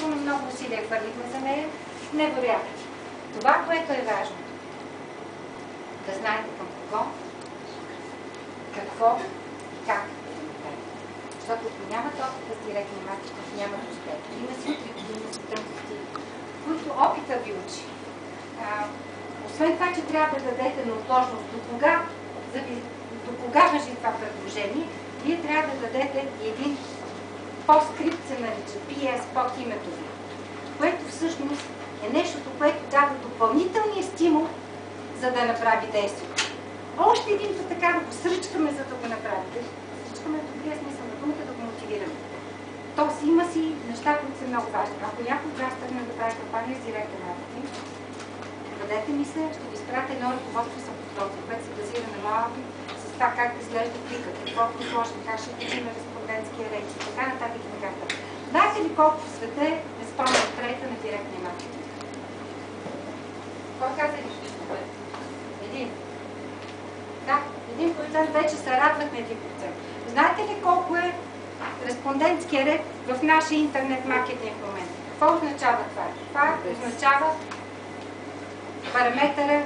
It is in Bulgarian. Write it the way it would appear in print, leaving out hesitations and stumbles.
изключително много усилия хвърлихме за нея. Невероятно. Това, което е важно, да знаете към кого, какво, как. Защото ако нямате опита с директни маркетинг, нямате успех. Има си трики, има си тънкости, които опита ви учи. Освен това, че трябва да дадете неотложност до кога въжи това предложение, вие трябва да дадете един постскрипт, се нарича PS под името ви, което всъщност е нещото, което дава допълнителния стимул, за да направи действието. Още един път така да го сръчкаме, за да го направите. Сръчкаме в добрия смисъл на думата, да го мотивираме. Тоест има си неща, които са много важни. Ако някой от вас тръгне да прави кампания с директен маркетинг, бъдете ми се, ще ви спрате едно ръководство за подготовка, което се базира на моя опит, с това как изглежда кликът, какво сложим, как ще пишем респондентския реч и така нататък и така нататък. Знаете ли колко в света е безспорна трета на директния маркетинг? Кой каза ли? Един. Да, 1% вече се радват на 1%. Знаете ли колко е респондентския ред в нашия интернет маркетинг в момента? Какво означава това? Това означава параметъра